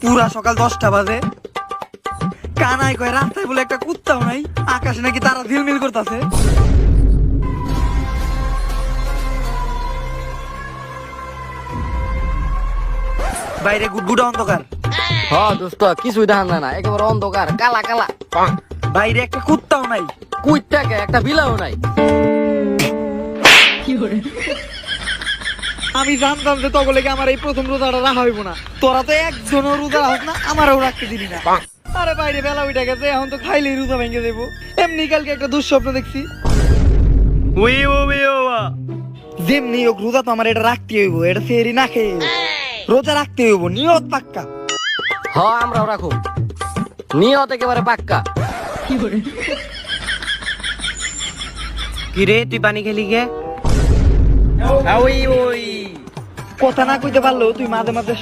পুরা সকাল 10টা বাজে, কানাই কয় রাস্তায় বলে একটা কুত্তাও নাই, আকাশে নাকি তারা ঝিলমিল করতেছে। বাইরে গুটগুটা অন্ধকার, হ দোস্ত কিছুই দেখা যায় না, একেবারে অন্ধকার কালা কালা। বাইরে একটা কুত্তাও নাই। কুইটাকে একটা বিলাও নাই। আমি জানতাম যে তখন লেগে আমার এই প্রথম রোজাটা রাখা হইব না। তোরা তো একজনও রোজা হোক না, আমারও রাখতে দিবি না। আরে বাইরে বেলা উঠে গেছে, এখন তো খাইলেই রোজা ভেঙে দেবো। এমনি কালকে একটা দুঃস্বপ্ন দেখছি, যেমনি হোক রোজা তো আমার এটা রাখতে হইব, এটা সেরি না খেয়ে রোজা রাখতে হইব, নিয়ত পাক্কা। হ আমরাও রাখো, নিয়ত একেবারে পাক্কা। কিরে তুই পানি খেলি গে? কথা না কইতে পারলো তুই মাঝে মাঝে